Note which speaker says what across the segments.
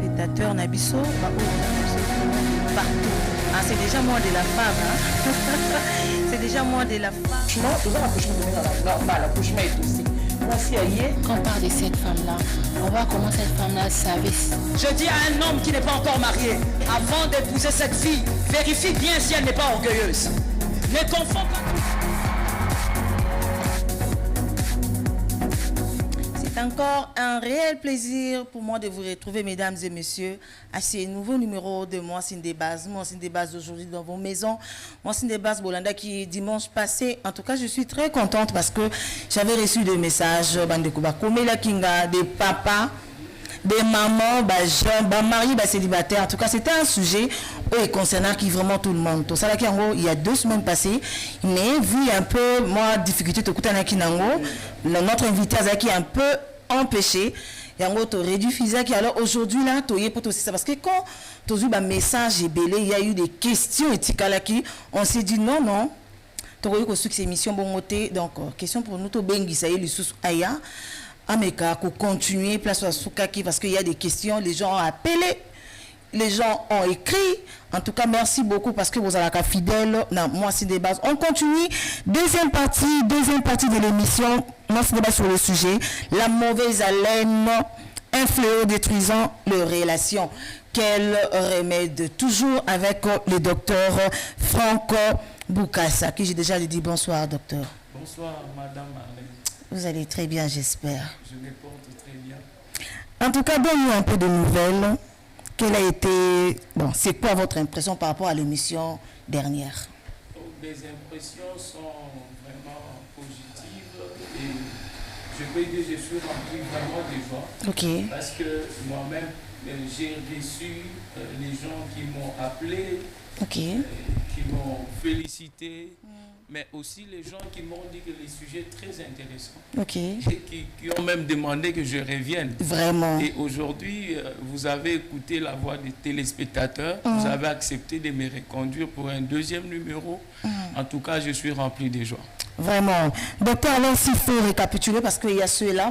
Speaker 1: téléspectateurs Nabiso, partout. Ah, c'est déjà moi de la femme. Hein? C'est déjà moi de la femme.
Speaker 2: Non, l'accouchement est aussi.
Speaker 3: Quand on parle de cette femme-là, on voit comment cette femme-là savait.
Speaker 4: Je dis à un homme qui n'est pas encore marié, avant d'épouser cette fille, vérifie bien si elle n'est pas orgueilleuse. Ne confonds pas.
Speaker 1: C'est encore un réel plaisir pour moi de vous retrouver, mesdames et messieurs, à ce nouveau numéro de Moi c'est des bases. Moi c'est des bases aujourd'hui dans vos maisons. Moi c'est des bases Bolanda qui dimanche passé. En tout cas, je suis très contente parce que j'avais reçu des messages des papas, des mamans, jeunes, mariés, célibataires. En tout cas, c'était un sujet concernant qui vraiment tout le monde. Tout ça là, il y a 2 semaines passées, mais vu un peu moi difficulté notre invité qui est un peu empêché. Yango to réduit alors aujourd'hui là to pour aussi ça parce que quand tu as eu un message belé, il y a eu des questions éthiques là qui on s'est dit non tu as eu que cette émission bon côté donc question pour nous to bengi ça y le sous aya ameka ko continuer place à soukaki parce qu'il y a des questions, les gens ont appelé, les gens ont écrit. En tout cas, merci beaucoup parce que vous êtes la fidèle. Non, moi c'est des bases. On continue. Deuxième partie de l'émission. Moi c'est des bases sur le sujet. La mauvaise haleine, un fléau détruisant les relations. Quel remède? Toujours avec le docteur Franck Boukassa, qui j'ai déjà dit bonsoir, docteur.
Speaker 5: Bonsoir, madame Marlène.
Speaker 1: Vous allez très bien, j'espère.
Speaker 5: Je me porte très bien.
Speaker 1: En tout cas, donne-nous un peu de nouvelles. Quelle a été... Bon, c'est quoi votre impression par rapport à l'émission dernière?
Speaker 5: Les impressions sont vraiment positives et je peux dire que je suis rempli vraiment de joie.
Speaker 1: Ok.
Speaker 5: Parce que moi-même, j'ai reçu les gens qui m'ont appelé, qui m'ont félicité, mais aussi les gens qui m'ont dit que les sujets très intéressants.
Speaker 1: Ok.
Speaker 5: Et qui ont même demandé que je revienne.
Speaker 1: Vraiment.
Speaker 5: Et aujourd'hui, vous avez écouté la voix des téléspectateurs, vous avez accepté de me reconduire pour un deuxième numéro. En tout cas, je suis rempli de joie.
Speaker 1: Vraiment. Docteur, alors s'il faut récapituler, parce qu'il y a ceux-là,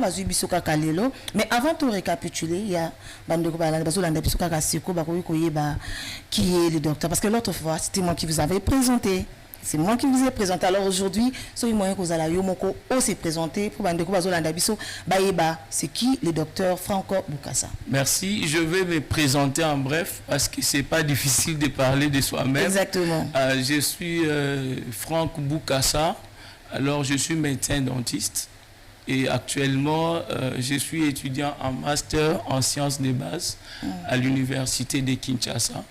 Speaker 1: mais avant de récapituler, il y a qui est le docteur. Parce que l'autre fois, c'était moi qui vous avais présenté. C'est moi qui vous ai présenté. Alors aujourd'hui, c'est moi qui vous ai présenté pour c'est qui le docteur Franck Boukassa.
Speaker 5: Merci. Je vais me présenter en bref parce que c'est pas difficile de parler de soi-même.
Speaker 1: Exactement.
Speaker 5: Je suis Franck Boukassa. Alors je suis médecin dentiste et actuellement je suis étudiant en master en sciences de base à l'université de Kinshasa.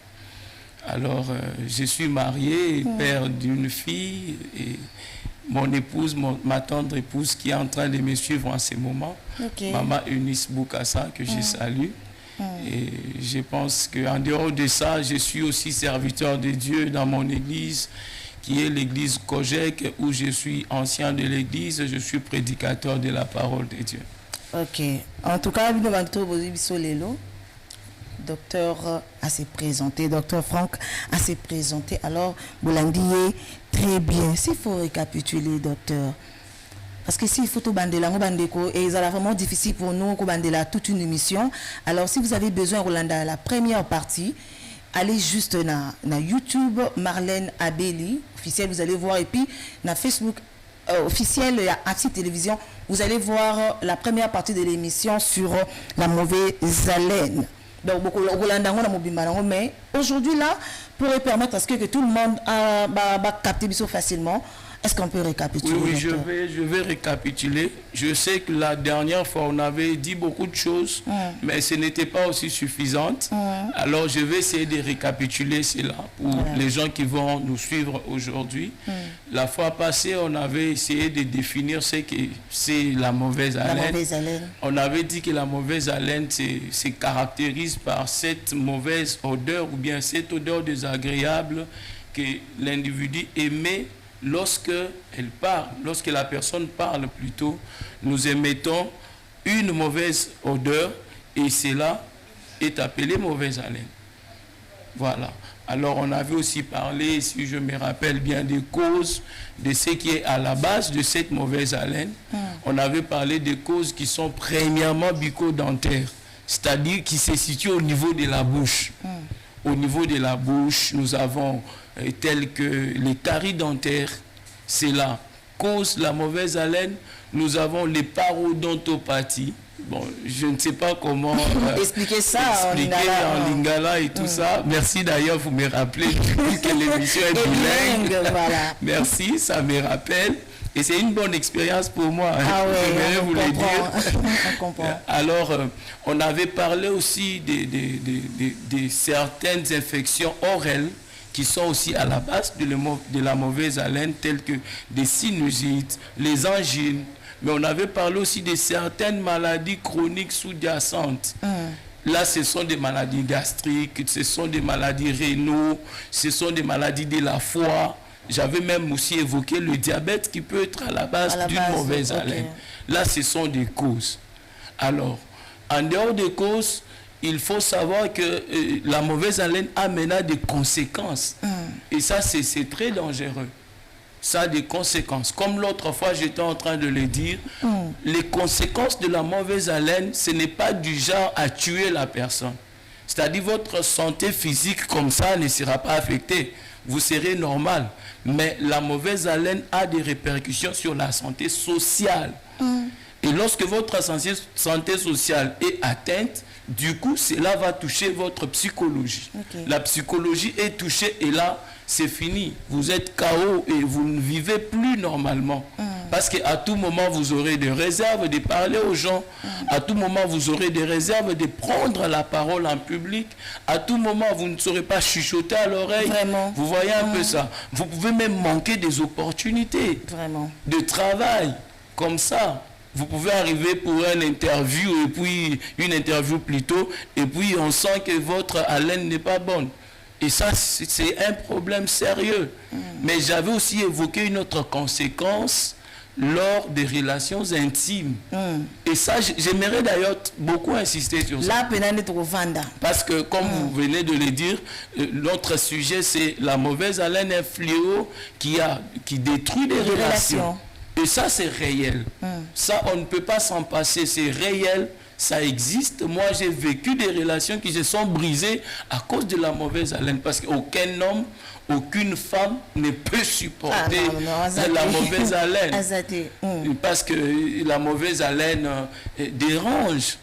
Speaker 5: Alors, je suis marié, père d'une fille, et mon épouse, ma tendre épouse qui est en train de me suivre en ce moment, Maman Eunice Boukassa, que je salue. Et je pense qu'en dehors de ça, je suis aussi serviteur de Dieu dans mon église, qui est l'église Kojek, où je suis ancien de l'église, je suis prédicateur de la parole de Dieu.
Speaker 1: Ok. En tout cas, docteur a se présenté, docteur Franck a se présenté. Alors, Boulandier, très bien. S'il faut récapituler, docteur, parce que s'il faut tout bandela, et ça va vraiment difficile pour nous, bandela toute une émission. Alors, si vous avez besoin, Rolanda, la première partie, allez juste na YouTube, Marlène Abeli, officiel, vous allez voir, et puis na Facebook officiel, il y a Acti Télévision, vous allez voir la première partie de l'émission sur la mauvaise haleine. Donc, mais aujourd'hui, là, pour permettre à ce que tout le monde va capter facilement, est-ce qu'on peut récapituler?
Speaker 5: Oui, je vais récapituler. Je sais que la dernière fois, on avait dit beaucoup de choses, mais ce n'était pas aussi suffisante. Alors, je vais essayer de récapituler cela pour les gens qui vont nous suivre aujourd'hui. La fois passée, on avait essayé de définir ce que c'est la mauvaise haleine. On avait dit que la mauvaise haleine se caractérise par cette mauvaise odeur ou bien cette odeur désagréable que l'individu émet lorsque elle parle, lorsque la personne parle plutôt, nous émettons une mauvaise odeur et cela est appelé mauvaise haleine. Voilà. Alors on avait aussi parlé, si je me rappelle bien, des causes de ce qui est à la base de cette mauvaise haleine. On avait parlé des causes qui sont premièrement bucco-dentaires. c'est-à-dire qui se situe au niveau de la bouche. Au niveau de la bouche, nous avons tels que les caries dentaires, c'est là, cause la mauvaise haleine. Nous avons les parodontopathies. Bon, je ne sais pas comment
Speaker 1: expliquer ça
Speaker 5: en lingala et tout ça. Merci d'ailleurs, vous me rappelez que l'émission est bilingue.
Speaker 1: Voilà.
Speaker 5: Merci, ça me rappelle. Et c'est une bonne expérience pour moi.
Speaker 1: Ah ouais,
Speaker 5: je vous le dire.
Speaker 1: On comprend.
Speaker 5: Alors, on avait parlé aussi de certaines infections orales qui sont aussi à la base de la mauvaise haleine, telles que des sinusites, les angines. Mais on avait parlé aussi de certaines maladies chroniques sous-jacentes. Là, ce sont des maladies gastriques, ce sont des maladies rénaux, ce sont des maladies de la foie. J'avais même aussi évoqué le diabète qui peut être à la base d'une mauvaise haleine. Là, ce sont des causes. Alors, en dehors des causes, il faut savoir que la mauvaise haleine amène des conséquences. Et ça, c'est très dangereux. Ça a des conséquences. Comme l'autre fois, j'étais en train de le dire, les conséquences de la mauvaise haleine, ce n'est pas du genre à tuer la personne. C'est-à-dire votre santé physique comme ça ne sera pas affectée. Vous serez normal. Mais la mauvaise haleine a des répercussions sur la santé sociale. Et lorsque votre santé sociale est atteinte, du coup, cela va toucher votre psychologie. La psychologie est touchée et là, c'est fini. Vous êtes KO et vous ne vivez plus normalement. Parce qu'à tout moment, vous aurez des réserves de parler aux gens. À tout moment, vous aurez des réserves de prendre la parole en public. À tout moment, vous ne saurez pas chuchoter à l'oreille. Vous voyez un peu ça. Vous pouvez même manquer des opportunités de travail comme ça. Vous pouvez arriver pour une interview, et puis une interview plutôt, et puis on sent que votre haleine n'est pas bonne. Et ça, c'est un problème sérieux. Mais j'avais aussi évoqué une autre conséquence lors des relations intimes. Et ça, j'aimerais d'ailleurs beaucoup insister sur ça. Parce que, comme vous venez de le dire, notre sujet, c'est la mauvaise haleine, un fléau qui détruit des relations. Et ça, c'est réel. Ça, on ne peut pas s'en passer. C'est réel. Ça existe. Moi, j'ai vécu des relations qui se sont brisées à cause de la mauvaise haleine. Parce qu'aucun homme, aucune femme ne peut supporter la mauvaise haleine. Parce que la mauvaise haleine dérange.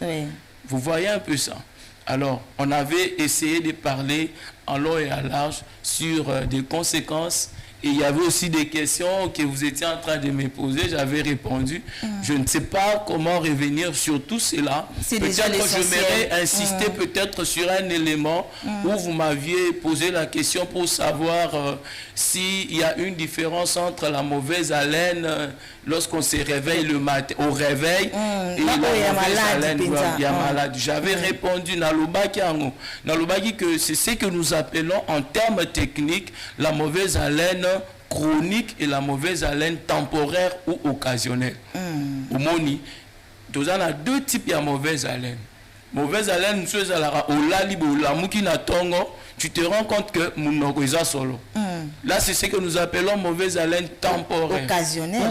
Speaker 5: Vous voyez un peu ça. Alors, on avait essayé de parler en long et en large sur des conséquences. Et il y avait aussi des questions que vous étiez en train de me poser, j'avais répondu. Je ne sais pas comment revenir sur tout cela. Peut-être que je m'aurais insisté peut-être sur un élément où vous m'aviez posé la question pour savoir s'il y a une différence entre la mauvaise haleine lorsqu'on se réveille le matin, au réveil, et la mauvaise haleine, il y a maladie. J'avais répondu, Nalobaki, que c'est ce que nous appelons en termes techniques la mauvaise haleine chronique et la mauvaise haleine temporaire ou occasionnelle. Au moni, nous avons deux types de mauvaise haleine. Mauvaise haleine, tu te rends compte que mon solo. Là, c'est ce que nous appelons mauvaise haleine temporaire.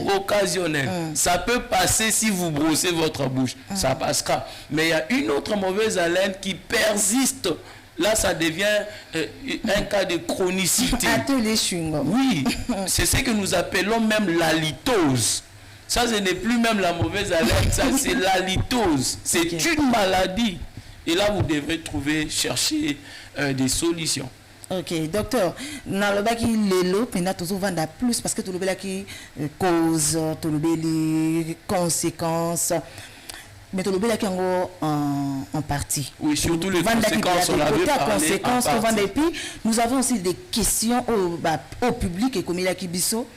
Speaker 5: Ou occasionnelle. Ça peut passer si vous brossez votre bouche. Ça passera. Mais il y a une autre mauvaise haleine qui persiste. Là, ça devient un cas de chronicité. Oui, c'est ce que nous appelons même la litose. Ça, ce n'est plus même la mauvaise haleine, ça, c'est la litose. C'est une maladie. Et là, vous devrez chercher des solutions.
Speaker 1: Ok, docteur, nalobaki lelo pena toujours vendre plus parce que tout le qui cause, tout le conséquences. Mais tout le monde est en partie.
Speaker 5: Oui, surtout les conséquences, on avait parlé en partie.
Speaker 1: Et puis, nous avons aussi des questions au public et comme il y a qui biso,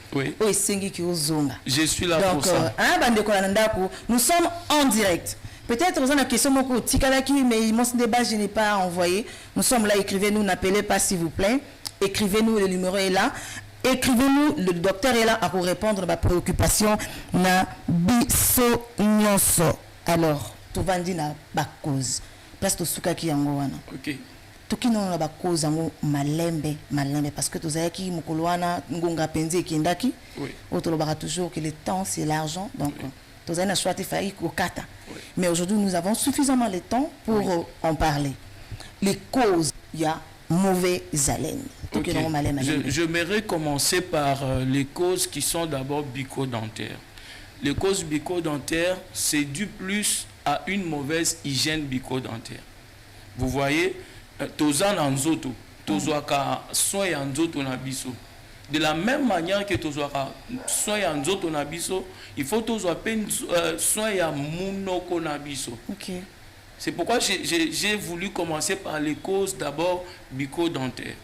Speaker 5: je suis là pour ça.
Speaker 1: Nous sommes en direct. Peut-être vous avez une question, mais mon débat, je n'ai pas envoyé. Nous sommes là, écrivez-nous, n'appelez pas s'il vous plaît. Écrivez-nous, le numéro est là. Écrivez-nous, le docteur est là à vous répondre à ma préoccupation. Na biso nyonso. Alors, tu vas dire la cause. Parce que tu as wana.
Speaker 5: Ok.
Speaker 1: Tu as la cause malembe parce que tu as qui mukolwana ngonga penzi kindaki.
Speaker 5: Oui.
Speaker 1: Autre toujours que le temps c'est l'argent donc Tozana soit failli au kata. Mais aujourd'hui, nous avons suffisamment de temps pour en parler. Les causes, il y a mauvaise haleine.
Speaker 5: Okay. J'aimerais commencer par les causes qui sont d'abord bucco-dentaires. Les causes bucco-dentaires, c'est dû plus à une mauvaise hygiène bucco-dentaire. Vous voyez, tozan anzoto, tozoaka soin anzoto na biso. De la même manière que tozoaka soin anzoto na biso, il faut tozoaka soin ya munoko na biso.
Speaker 1: Okay.
Speaker 5: C'est pourquoi j'ai voulu commencer par les causes d'abord bucco-dentaires.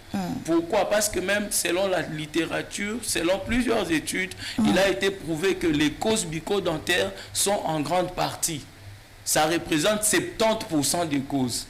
Speaker 5: Pourquoi? Parce que même selon la littérature, selon plusieurs études, il a été prouvé que les causes bucco-dentaires sont en grande partie. Ça représente 70% des causes.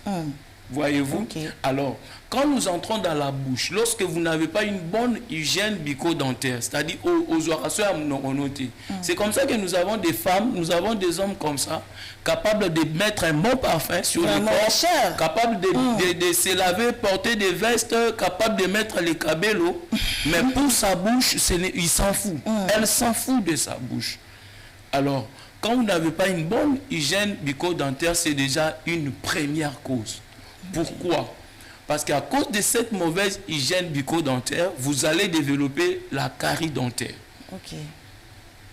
Speaker 5: Voyez-vous? Okay. Alors, quand nous entrons dans la bouche, lorsque vous n'avez pas une bonne hygiène bucco-dentaire, c'est-à-dire aux orations à mononoté, c'est comme ça que nous avons des femmes, nous avons des hommes comme ça, capables de mettre un bon parfum sur le corps, capables de se laver, porter des vestes, capables de mettre les cabellos, mais pour sa bouche, il s'en fout. Elle s'en fout de sa bouche. Alors, quand vous n'avez pas une bonne hygiène bucco-dentaire, c'est déjà une première cause. Pourquoi? Parce qu'à cause de cette mauvaise hygiène bucco-dentaire, vous allez développer la carie dentaire.
Speaker 1: Okay.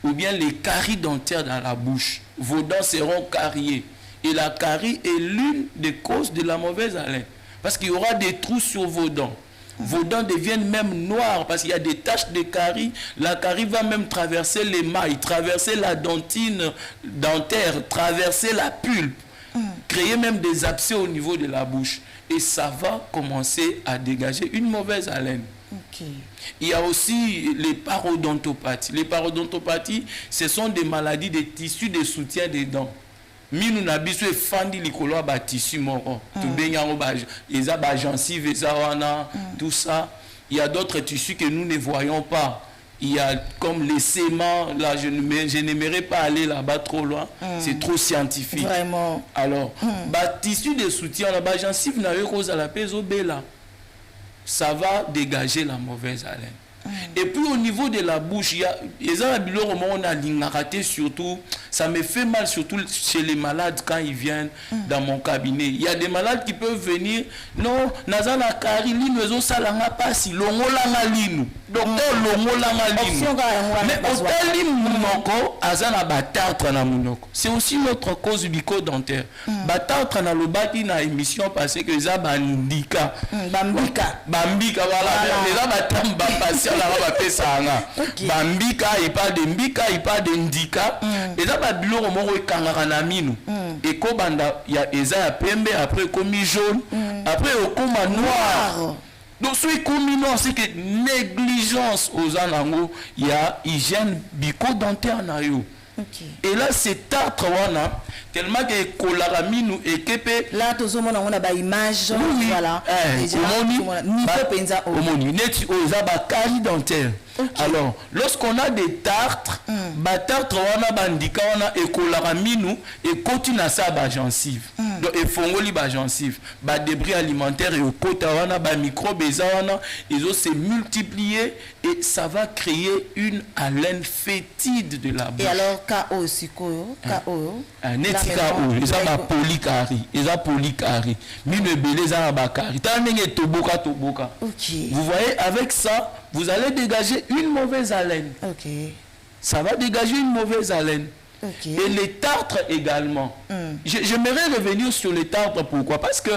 Speaker 5: Ou bien les caries dentaires dans la bouche. Vos dents seront cariées. Et la carie est l'une des causes de la mauvaise haleine. Parce qu'il y aura des trous sur vos dents. Vos dents deviennent même noires parce qu'il y a des taches de carie. La carie va même traverser l'émail, traverser la dentine dentaire, traverser la pulpe. Créer même des abcès au niveau de la bouche. Et ça va commencer à dégager une mauvaise haleine.
Speaker 1: Okay.
Speaker 5: Il y a aussi les parodontopathies. Les parodontopathies, ce sont des maladies des tissus de soutien des dents. Minu na biso e fandi likolo ba tissu moko. To benyango ba eza ba gencive eza wana, tout ça. Il y a d'autres tissus que nous ne voyons pas. Il y a comme les séments, là je n'aimerais pas aller là-bas trop loin, c'est trop scientifique.
Speaker 1: Vraiment.
Speaker 5: Alors, tissu de soutien, la gencive n'a eu cause à la là. Ça va dégager la mauvaise haleine. Et puis au niveau de la bouche, il y a on a l'ingaraté surtout, ça me fait mal surtout chez les malades quand ils viennent dans mon cabinet. Il y a des malades qui peuvent venir, non, nazana kari linezo salanga pasi, longo langa linu. Docteur longo langa linu. Mais hôtel limunoko, azana batatre na munoko. C'est aussi notre cause bucco-dentaire. Batatre na lobaki na émission passée que ça bandika. Bambika, voilà. Les abatam bapasi. Bambika, il parle de mbika, il parle de ndika. Et ça, il y a des kangaranaminu. Et kobanda, il y a eza pembe, après komi jaune, après okoma noir. Donc, ce qui est c'est que négligence aux anango, il y a hygiène bucco-dentaire na yo.
Speaker 1: Okay.
Speaker 5: Et là, c'est tartre wana tellement que kolaraminu et kepe
Speaker 1: là tous on a ba image voilà
Speaker 5: omoni neti oza ba carie dentaire. Okay. Alors lorsqu'on a des tartres ba tartre wana bandika wana et kolaraminu et continue ça ba gencive donc et fongoli ba gencive ba débris alimentaires et au kota wana ba microbes wana ils ont se multiplier et ça va créer une haleine fétide de la bouche.
Speaker 1: Et alors KO sikoyo KO
Speaker 5: netika eza ba polycari, eza polycari. Mine belé eza ba cari. Tanenge toboka.
Speaker 1: OK.
Speaker 5: Vous voyez, avec ça, vous allez dégager une mauvaise haleine.
Speaker 1: OK.
Speaker 5: Ça va dégager une mauvaise haleine.
Speaker 1: Okay.
Speaker 5: Et les tartres également. J'aimerais revenir sur les tartres. Pourquoi? Parce que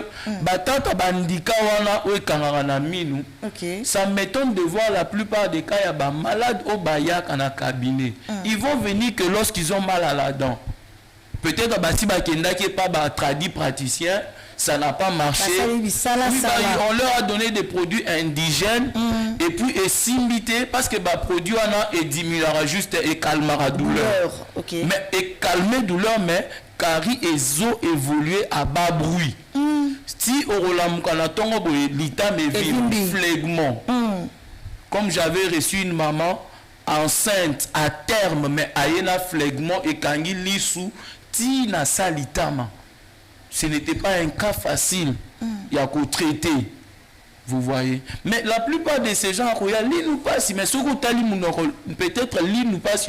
Speaker 5: ça m'étonne de voir la plupart des cas, il y a des malades au bayak en cabinet. Ils vont venir que lorsqu'ils ont mal à la dent. Peut-être qu'il n'y a pas tradit praticien, ça n'a pas marché. On leur a donné des produits indigènes et puis simité parce que les produits diminuera juste et calmera la douleur.
Speaker 1: Okay.
Speaker 5: Mais et calmer douleur, mais cari et zo évoluer à bas bruit. Si au Rolamukanatongo l'ita me vit flegmont. Comme j'avais reçu une maman enceinte à terme, mais ayena flegmont et kangi lisou ti na salitama. Ce n'était pas un cas facile. Il y a qu'au traiter. Vous voyez. Mais la plupart de ces gens, ils nous passent, mais ce que peut-être ils nous passent,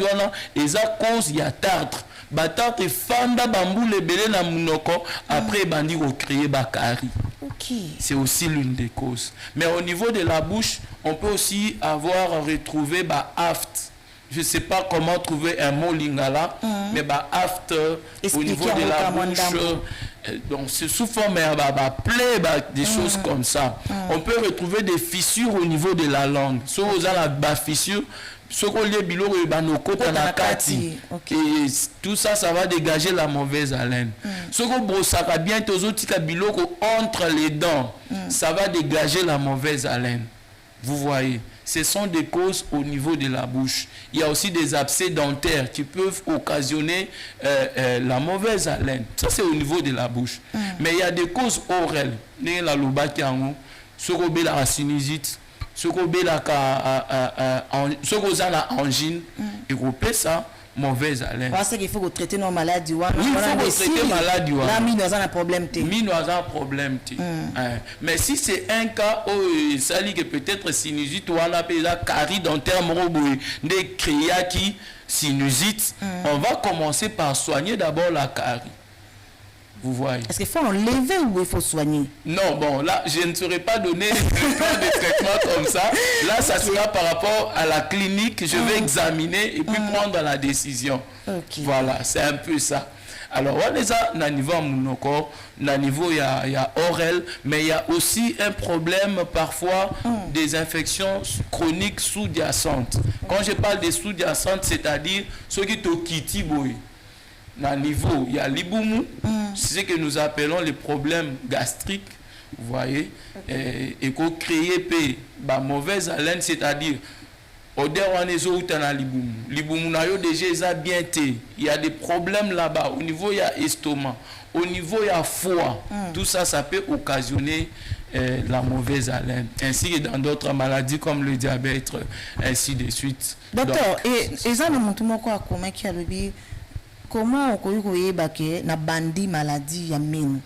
Speaker 5: et ça cause, il y a tartre. Batarte fanda bambou le belé na munoko, après bandi au créer bakari. C'est aussi l'une des causes. Mais au niveau de la bouche, on peut aussi avoir retrouvé aft. Je ne sais pas comment trouver un mot lingala, mais aft au niveau de la bouche. Donc c'est sous forme plaie, des choses comme ça. On peut retrouver des fissures au niveau de la langue. Si vous avez la fissure, et tout ça, ça va dégager la mauvaise haleine. Ce que brossaka bien entre les dents, ça va dégager la mauvaise haleine. Vous voyez, ce sont des causes au niveau de la bouche. Il y a aussi des abcès dentaires qui peuvent occasionner la mauvaise haleine. Ça, c'est au niveau de la bouche. Mais il y a des causes orales. La sinusite, ce qu'on a la angine, et qu'on peut ça, mauvaise haleine.
Speaker 1: Parce qu'il faut traiter nos maladies.
Speaker 5: Oui, il faut traiter maladie.
Speaker 1: Là, nous avons un problème.
Speaker 5: Nous avons un problème. Mais si c'est un cas où ça dit que peut-être sinusite, ou on appelle ça carie dentaire, des créaqui sinusite, on va commencer par soigner d'abord la carie. Vous voyez.
Speaker 1: Est-ce qu'il faut enlever ou il faut soigner?
Speaker 5: Non, bon, là, je ne saurais pas donner le plan de traitement comme ça. Là, ça sera par rapport à la clinique. Je vais examiner et puis prendre la décision. Voilà, c'est un peu ça. Alors, on est à niveau monocor, à niveau il y a oral, mais il y a aussi un problème parfois des infections chroniques sous-jacentes. Quand je parle des sous-jacentes, c'est-à-dire ceux qui te quittent, à niveau, il y a l'iboumu, c'est ce que nous appelons les problèmes gastriques, vous voyez, et qu'on crée la mauvaise haleine, c'est-à-dire, au dernier jour où tu as l'iboumu, l'iboumu déjà bien été, il y a des problèmes là-bas, au niveau il y a estomac, au niveau il y a foie, tout ça, ça peut occasionner la mauvaise haleine, ainsi que dans d'autres maladies comme le diabète, ainsi de suite.
Speaker 1: Docteur, et ça nous montre quoi, comment qui a le bien. Comment on peut y na bandi maladie ya mine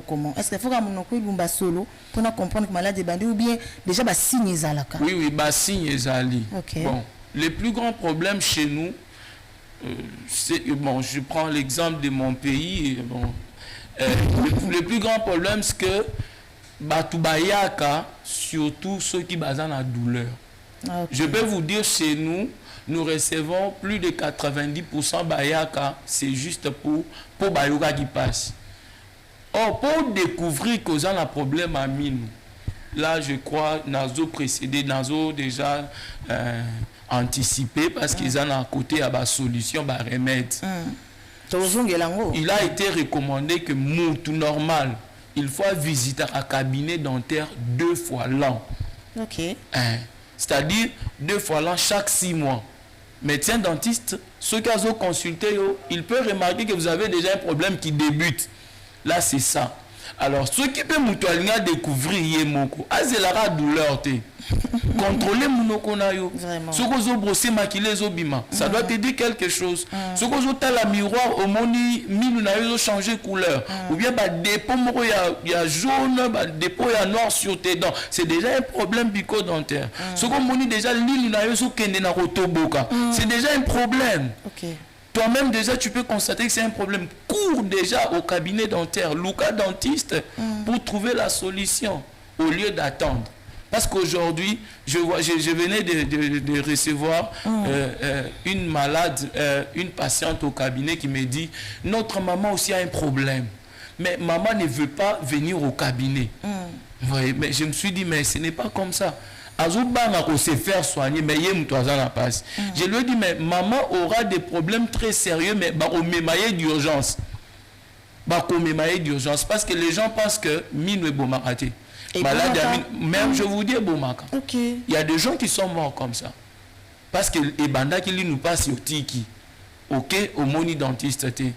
Speaker 1: comment est-ce qu'il faut que solo pour comprendre que maladie bandi ou bien déjà ba signe zalaka?
Speaker 5: Oui, ba signe zali. Bon, le plus grand problème chez nous c'est bon, je prends l'exemple de mon pays, bon, le plus grand problème c'est que batubayaka, surtout ceux qui basent la douleur. Je peux vous dire chez nous recevons plus de 90% Bayaka, c'est juste pour Bayaka qui passe. Or, pour découvrir qu'on a un problème à mine, là, je crois, Nazo précédé, Nazo déjà anticipé, parce qu'ils ont à côté à la solution, à remède. Il a été recommandé que tout normal, il faut visiter un cabinet dentaire 2 fois l'an. C'est-à-dire 2 fois l'an, chaque 6 mois. Médecin dentiste, ceux qui ont consulté, il peut remarquer que vous avez déjà un problème qui débute. Là, c'est ça. Alors, ceux qui peuvent nous découvrir, c'est la douleur. Contrôler mon okonayo. Ceux qui ont brossé, maquillé, ça doit te dire quelque chose. Ceux qui ont la miroir, au moni, ont changé couleur. Ou bien, dépôt, il y a jaune, dépôt, il y a noir sur tes dents. C'est déjà un problème bucco-dentaire. Ceux qui ont déjà l'île, c'est déjà un problème. Toi-même, déjà, tu peux constater que c'est un problème. Cours déjà au cabinet dentaire, Luca dentiste, pour trouver la solution, au lieu d'attendre. Parce qu'aujourd'hui, je venais de recevoir une malade, une patiente au cabinet qui me dit « Notre maman aussi a un problème. Mais maman ne veut pas venir au cabinet. Ouais, mais je me suis dit « Mais ce n'est pas comme ça. » Se faire soigner, mais je lui ai dit, mais maman aura des problèmes très sérieux, mais au mémaillé d'urgence. Parce que les gens pensent que mine est bon maraté. Même je vous dis bon maka. Il y a des gens qui sont morts comme ça. Parce que les bandas qui nous passent au tiki, au moni dentiste, très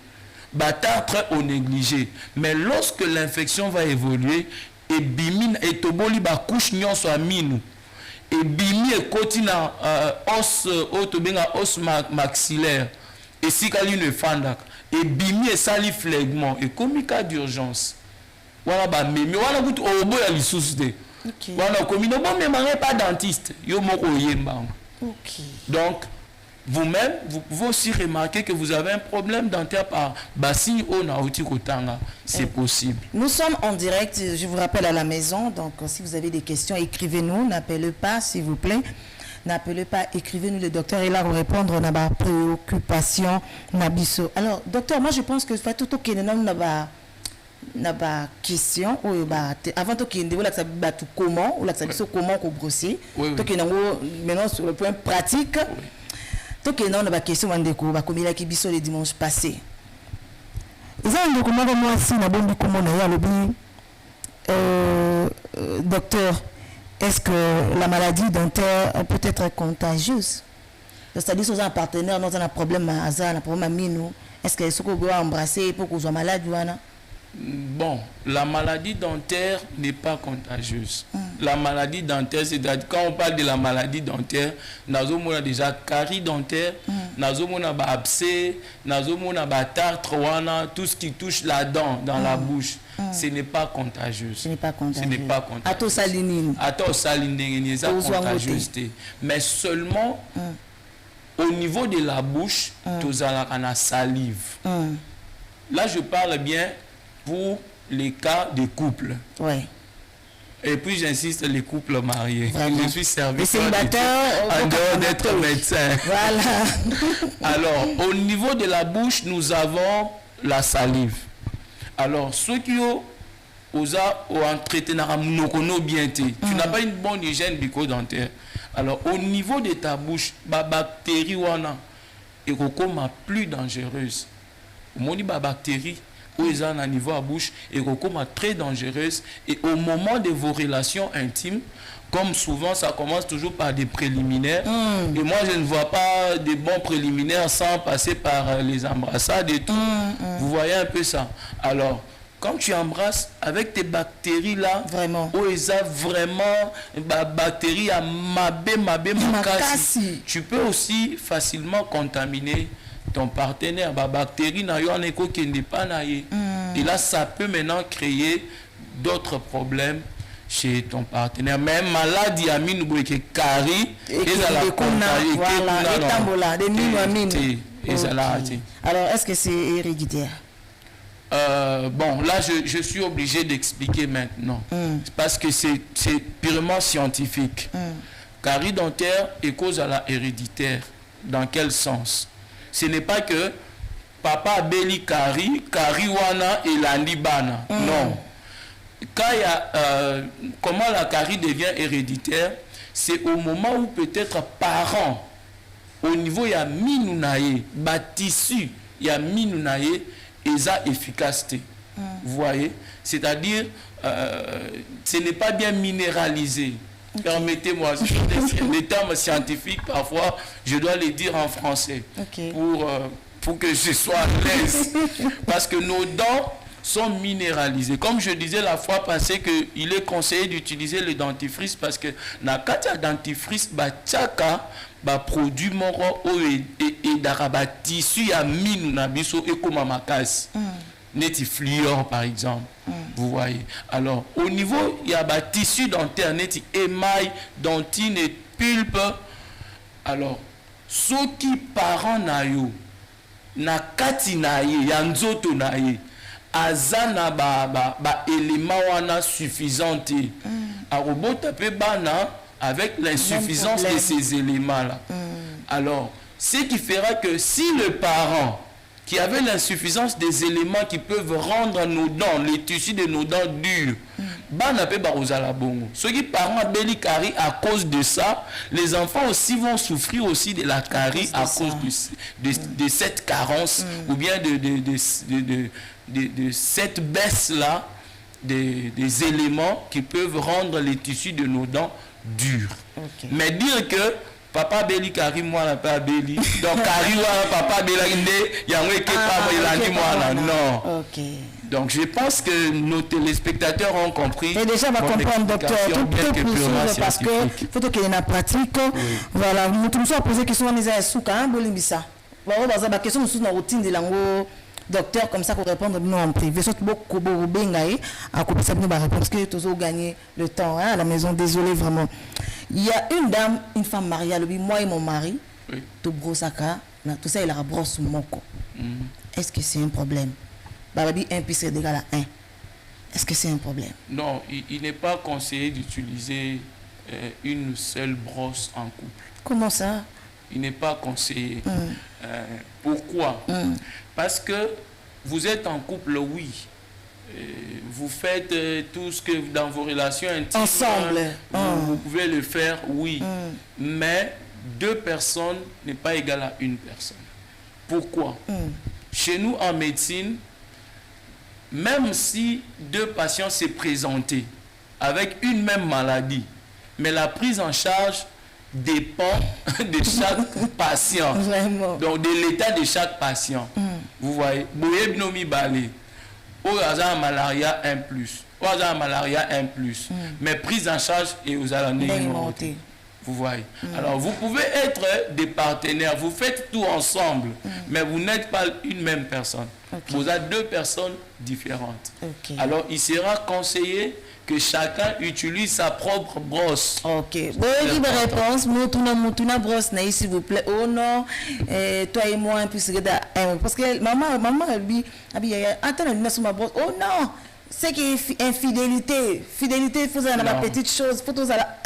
Speaker 5: au négligé. Mais lorsque l'infection va évoluer, et bimine et toboli ba couche nyon soit minu. Et bimi et kotina os os maxillaire et si kali ne fandak et bimi et sali flegment et comme cas d'urgence voilà ba mais voilà gout obo ya lisusu de
Speaker 1: Ok.
Speaker 5: Voilà, comme il n'est pas dentiste. Yo moko yemba.
Speaker 1: Ok.
Speaker 5: Donc, vous-même, vous pouvez aussi remarquer que vous avez un problème dentaire par bassin ou naouti kotanga. C'est possible.
Speaker 1: Nous sommes en direct, je vous rappelle, à la maison. Donc, si vous avez des questions, écrivez-nous. N'appelez pas, s'il vous plaît. N'appelez pas, écrivez-nous. Le docteur est là pour répondre à nos préoccupations. Alors, docteur, moi, je pense que tout ce qui est question avant de comment qu'on brosser maintenant sur le point pratique tout que non na question bandeko ba komila ki biso le dimanche passé ezando comment moi si na bombi comment na ya lobi docteur, est-ce que la maladie dentaire peut être contagieuse? C'est-à-dire si vous avez un partenaire nous avons un problème à un problème à minou, est-ce que ce que vous doit embrasser pour que vous soyez malade?
Speaker 5: Bon, la maladie dentaire n'est pas contagieuse. La maladie dentaire, c'est-à-dire quand on parle de la maladie dentaire, nous avons déjà carie dentaire, nous avons abcès, nous avons tartre, tout ce qui touche la dent dans la bouche. Ce n'est pas contagieux. Ce n'est pas contagieux. Ce n'est pas contagieux. Mais seulement au niveau de la bouche, tu as la salive. Là, je parle bien pour les cas de couple.
Speaker 1: Ouais.
Speaker 5: Et puis j'insiste, les couples mariés.
Speaker 1: Vraiment.
Speaker 5: Je suis serviteur
Speaker 1: en
Speaker 5: dehors d'être médecin.
Speaker 1: Voilà.
Speaker 5: Alors, au niveau de la bouche, nous avons la salive. Alors, ceux qui ont entretenu bien, tu n'as pas une bonne hygiène bucco-dentaire. Alors, au niveau de ta bouche, la bactérie est plus dangereuse. Au niveau de la bactérie, où ils ont un niveau à bouche et très dangereuse, et au moment de vos relations intimes, comme souvent ça commence toujours par des préliminaires, et moi je ne vois pas de bons préliminaires sans passer par les embrassades et tout. Vous voyez un peu ça. Alors quand tu embrasses avec tes bactéries là,
Speaker 1: vraiment,
Speaker 5: où ils ont vraiment bactéries à makasi, tu peux aussi facilement contaminer ton partenaire, bactérie n'a pas et là ça peut maintenant créer d'autres problèmes chez ton partenaire. Même maladie à mine ou que carie
Speaker 1: alors est-ce que c'est héréditaire?
Speaker 5: Bon, là je suis obligé d'expliquer maintenant parce que c'est purement scientifique. Carie dentaire est cause à la héréditaire. Dans quel sens? Ce n'est pas que papa Beli Kari wana et Landibana. Non. Quand il y a, comment la carie devient héréditaire, c'est au moment où peut-être parents, au niveau il y a minounaye, tissu, il y a minounaye, et ça efficacité. Vous voyez? C'est-à-dire, ce n'est pas bien minéralisé. Okay. Permettez-moi, les termes scientifiques, parfois, je dois les dire en français pour que je sois à l'aise. Parce que nos dents sont minéralisées. Comme je disais la fois passée qu'il est conseillé d'utiliser le dentifrice parce que dans le dentifrice, tchaka, produit moro et daraba tissu ya mine na biso et comme makas. Neti fluor par exemple. Vous voyez. Alors, au niveau, il y a des tissus dentaires, neti émail, dentine et pulpe. Alors, ceux qui parents na yo, na kati na ye, ya nzoto na ye, azana élément wana suffisante. A robot tapé bana avec l'insuffisance de ces éléments-là. Alors, ce qui fera que si le parent qui avait l'insuffisance des éléments qui peuvent rendre nos dents, les tissus de nos dents durs, ceux qui parents ont béli carie à cause de ça, les enfants aussi vont souffrir aussi de la carie à cause de cette carence ou bien de cette baisse-là des éléments qui peuvent rendre les tissus de nos dents durs. Mais dire que papa Beli Kari moi n'a pas Beli donc Kari papa Beli non. Donc je pense que nos téléspectateurs ont compris.
Speaker 1: Et déjà va comprendre docteur tout parce que faut qu'il y ait une pratique. Voilà, nous nous sommes posé question mais à souka bolimbisa. Voilà, dans la question nous na routine de lango docteur comme ça pour répondre non en privé. Surtout beaucoup bengaï à couper ça nous va répondre que tous ont gagné le temps hein, à la maison. Désolé vraiment. Il y a une dame, une femme mariée, moi et mon mari, tout gros saka, tout ça il a brosse moko. Est-ce que c'est un problème? Bababi 1 plus égal à 1. Est-ce que c'est un problème?
Speaker 5: Non, il n'est pas conseillé d'utiliser une seule brosse en couple.
Speaker 1: Comment ça?
Speaker 5: Il n'est pas conseillé. Pourquoi? Parce que vous êtes en couple, oui. Vous faites tout ce que dans vos relations intimes,
Speaker 1: ensemble,
Speaker 5: vous pouvez le faire, oui. Mais 2 personnes n'est pas égal à 1 personne. Pourquoi? Chez nous, en médecine, même si 2 patients s'est présentés avec une même maladie, mais la prise en charge dépend de chaque patient.
Speaker 1: Vraiment.
Speaker 5: Donc de l'état de chaque patient. Vous voyez, Boye Binomi Balé, au hasard malaria 1+, au hasard malaria 1+, mais prise en charge et aux alentours. Vous voyez. Alors vous pouvez être des partenaires, vous faites tout ensemble, mais vous n'êtes pas une même personne. Vous êtes 2 personnes différentes. Alors il sera conseillé que chacun utilise sa propre brosse.
Speaker 1: Ok. Bon, libre réponse. Moutuna brosse, s'il vous plaît. Oh non, toi et moi, un peu parce que maman, elle attends, elle sur ma brosse. Oh non, c'est qui est infidélité. Fidélité, il faut ça dans la petite chose. Il faut tout ça là.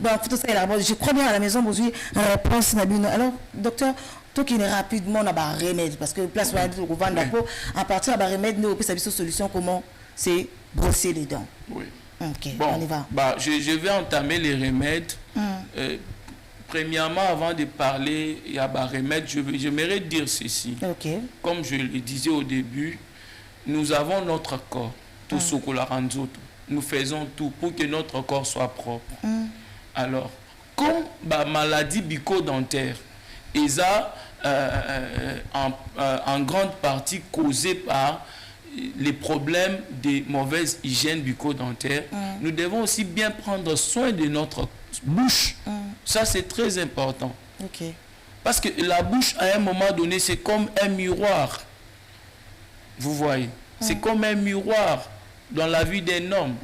Speaker 1: Bon, il faut tout ça là. Je crois bien à la maison, aujourd'hui, réponse. Alors, docteur, tout qui est rapidement, on a un remède. Parce que place où on va vendre la peau, à partir de remède, nous, on peut savoir solution comment c'est brosser les dents.
Speaker 5: Oui.
Speaker 1: Ok,
Speaker 5: bon,
Speaker 1: on y va.
Speaker 5: Je vais entamer les remèdes. Premièrement, avant de parler, il y a un remède, j'aimerais dire ceci. Comme je le disais au début, nous avons notre corps, tout ce que nous faisons tout pour que notre corps soit propre. Alors, comme la maladie bucco-dentaire, et ça, en grande partie causée par les problèmes de mauvaise hygiène bucco-dentaire, nous devons aussi bien prendre soin de notre bouche. Ça, c'est très important. Parce que la bouche, à un moment donné, c'est comme un miroir. Vous voyez? C'est comme un miroir dans la vie d'un homme.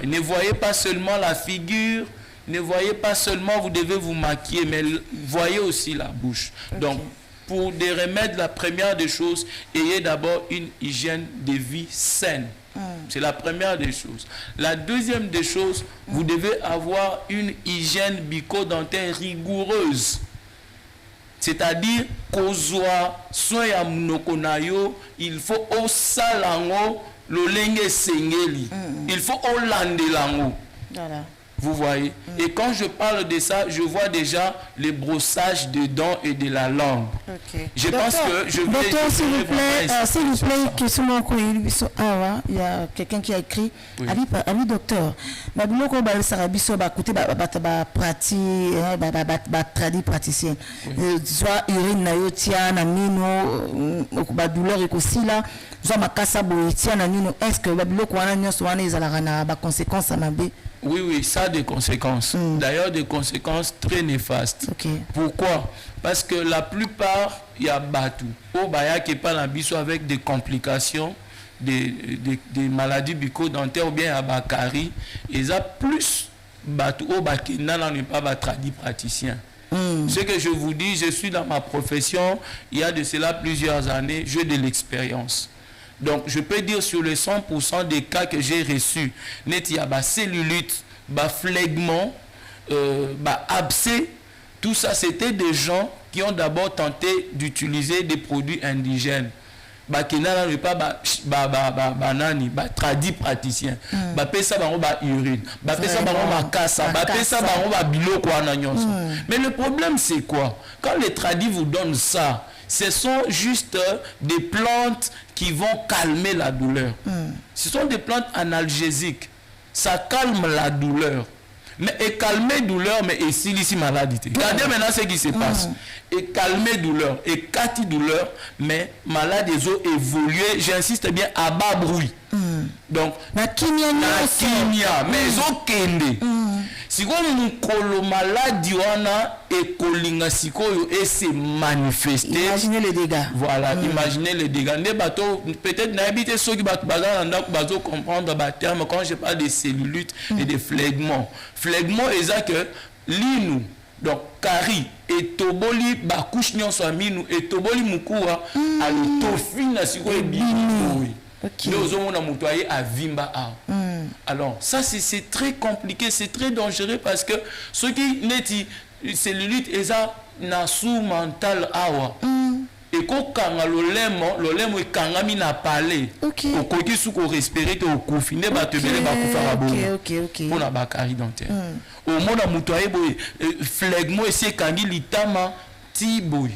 Speaker 5: Ne voyez pas seulement la figure, ne voyez pas seulement, vous devez vous maquiller, mais voyez aussi la bouche. Donc, pour des remèdes, la première des choses, ayez d'abord une hygiène de vie saine. C'est la première des choses. La deuxième des choses, vous devez avoir une hygiène bucco-dentaire rigoureuse. C'est-à-dire qu'au soin ya mnokonayo, il faut au salango lolenge sengeli. Il faut au landelango. Voilà. Vous voyez. Et quand je parle de ça, je vois déjà les brossages de dents et de la langue. Je pense que je vais...
Speaker 1: Docteur, s'il vous plaît, question il y a quelqu'un qui a écrit. Ami docteur, praticien. Soit urine na yo tia na nino, douleur et aussi là, soit ma kasa boitia na nino. Est-ce que babiloko wana nyonso wana ezalaka na ba conséquences na be?
Speaker 5: Oui, ça a des conséquences. D'ailleurs, des conséquences très néfastes. Pourquoi? Parce que la plupart, il y a Batou. Au Baya qui est pas l'ambition avec des complications, des maladies bucco-dentaires ou bien à Bakari. Ils ont plus Batou. Au Bakina, n'est pas tradit praticien. Ce que je vous dis, je suis dans ma profession, il y a de cela plusieurs années, j'ai de l'expérience. Donc, je peux dire sur les 100% des cas que j'ai reçus, il y a la cellulite, le phlegmon, abcès, tout ça, c'était des gens qui ont d'abord tenté d'utiliser des produits indigènes. Bakina n'est pas banani, tradit praticien. Pesa bango urine, pesa bango kassa, pesa bango biloko wana nyonso. Mais le problème c'est quoi? Quand les tradis vous donnent ça, ce sont juste des plantes qui vont calmer la douleur. Ce sont des plantes analgésiques. Ça calme la douleur. Mais et calmer douleur, mais et s'il ici maladie. Regardez maintenant ce qui se passe. Et calmer douleur, et kati douleur, mais malade ils ont évolué, j'insiste bien, à bas bruit. Donc,
Speaker 1: na kimia,
Speaker 5: mais ils ont kende. sikoyo mukolo maladi wana ekolinga sikoyo et se manifester.
Speaker 1: Imaginez les dégâts.
Speaker 5: Voilà, imaginez les dégâts. Ne bateau peut-être n'habite ceux qui bateau comprendre ba terme quand je parle de cellulite et de phlegmon. Phlegmon est ça que linu donc kari et toboli ba couche nyonso aminu et toboli mukura alo tofina sikoyo bini. Okay. Nous avons montoyé à Vimba. Alors, ça, c'est très compliqué, c'est très dangereux parce que ce qui n'est cellulite, et ça, n'a sous mental awa. Et quand le lemo est kangami n'a parlé. Au côté sous qu'on respirait, au confiné, bah, te verrez, bah, ok. Pour la bacari dentaire. Au monde à montoyé, phlegmo, et c'est kangi litama, tiboy.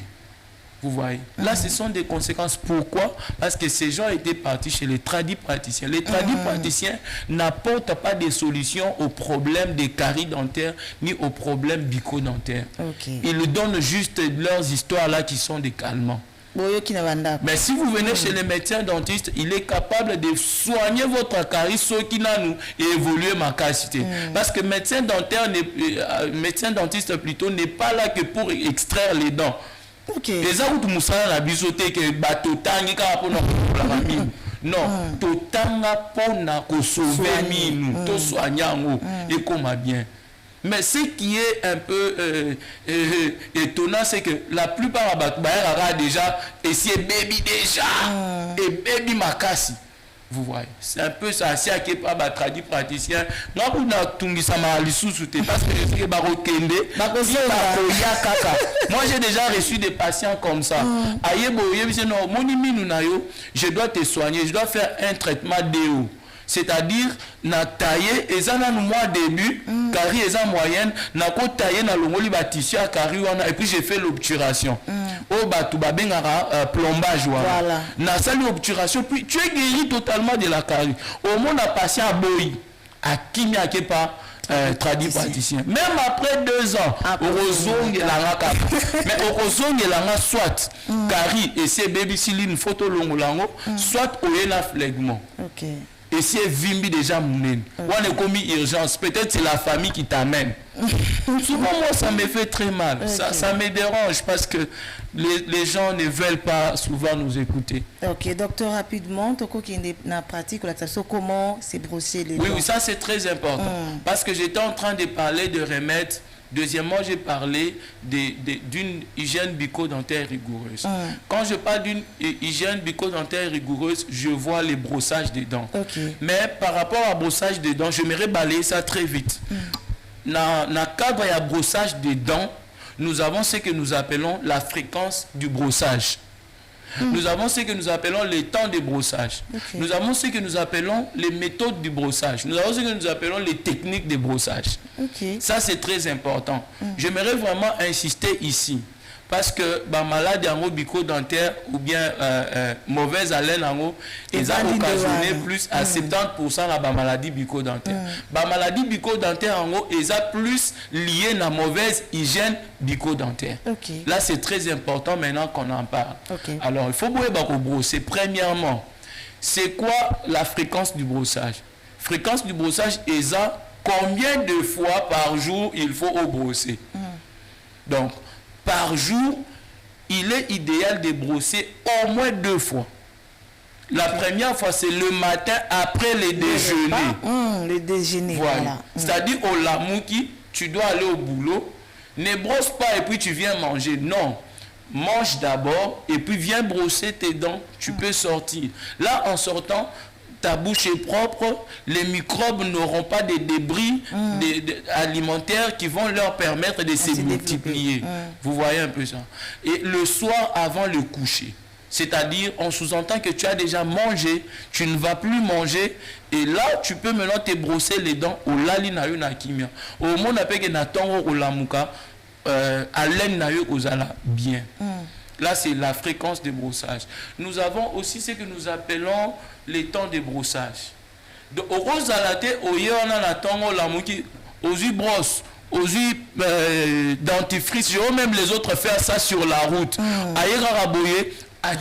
Speaker 5: Vous voyez. Là, ce sont des conséquences. Pourquoi? Parce que ces gens étaient partis chez les tradis praticiens. Les tradis praticiens n'apportent pas de solutions aux problèmes des caries dentaires ni aux problèmes bucco-dentaires. Ils donnent juste leurs histoires là qui sont des calmants. Mais si vous venez chez les médecins dentistes, il est capable de soigner votre carie, ce qui n'a nous et évoluer ma capacité. Parce que médecin dentiste plutôt n'est pas là que pour extraire les dents. Les autres moussala la bisoté que bateau tangi ka pour non totanga pona ko sauver minu to soigner et comme bien. Mais ce qui est un peu étonnant, c'est que la plupart a déjà essayé baby déjà et baby makasi. Vous voyez, c'est un peu ça, c'est à qui pas traduit praticien. Non, vous n'avez tout ça mal sous-souté parce que je suis barokende. Moi, j'ai déjà reçu des patients comme ça. Je dois te soigner, je dois faire un traitement DO. C'est-à-dire, na taillé, et ça, dans le mois début, cari et ça moyenne, na ko taillé na longoli bâtisseur à cari, et puis j'ai fait l'obturation. Oh, bah, tout va bien, plombage, voilà. Na salle l'obturation, puis tu es guéri totalement de la carie. Au moins, la patient à boy, à qui n'y a pas traduit praticien. Même après 2 ans, Orozong et la mais Orozong et la soit carie et c'est baby siline photo longo lango, soit oyena phlegmon. Ok. Et si elle vimbi déjà mounen, on est commis urgence, peut-être c'est la famille qui t'amène. Souvent moi ça me fait très mal, ça me dérange parce que les gens ne veulent pas souvent nous écouter.
Speaker 1: Ok, docteur, rapidement, Toko qui est dans la pratique, comment c'est brosser les dents?
Speaker 5: Oui, ça c'est très important parce que j'étais en train de parler de remèdes. Deuxièmement, j'ai parlé d'une hygiène bucco-dentaire rigoureuse. Quand je parle d'une hygiène bucco-dentaire rigoureuse, je vois les brossages des dents. Mais par rapport au brossage des dents, j'aimerais balayer ça très vite. Dans le cadre de brossage des dents, nous avons ce que nous appelons la fréquence du brossage. Nous avons ce que nous appelons les temps de brossage. Nous avons ce que nous appelons les méthodes du brossage. Nous avons ce que nous appelons les techniques de brossage. Ça, c'est très important. J'aimerais vraiment insister ici. Parce que la maladie bucco-dentaire ou bien mauvaise haleine, ils ont occasionné plus à 70% à la maladie bucco-dentaire. La maladie bucco-dentaire, ils ont plus lié à la mauvaise hygiène bucco-dentaire. Là, c'est très important maintenant qu'on en parle. Alors, il faut brosser. Premièrement, c'est quoi la fréquence du brossage? Fréquence du brossage, ils ont combien de fois par jour il faut brosser? Donc, par jour, il est idéal de brosser au moins 2 fois. La première fois, c'est le matin après le déjeuner.
Speaker 1: Le déjeuner, voilà.
Speaker 5: C'est-à-dire, au lamouki, tu dois aller au boulot. Ne brosse pas et puis tu viens manger. Non. Mange d'abord et puis viens brosser tes dents. Tu peux sortir. Là, en sortant, ta bouche est propre, les microbes n'auront pas de débris alimentaires qui vont leur permettre de se multiplier. Vous voyez un peu ça. Et le soir avant le coucher, c'est-à-dire on sous-entend que tu as déjà mangé, tu ne vas plus manger, et là tu peux maintenant te brosser les dents au lali na yo na kimia. Au monde appelle que na tongo au lamuka, à l'aine na yo kozala bien. Là, c'est la fréquence de brossage. Nous avons aussi ce que nous appelons les temps de brossage. Donc, au rose à la tête, au yé, on a la tongo, la mouki, aux yeux brosse, aux yeux dentifrice. Je vais même les autres faire ça sur la route. Aïe, raboyer,
Speaker 1: 2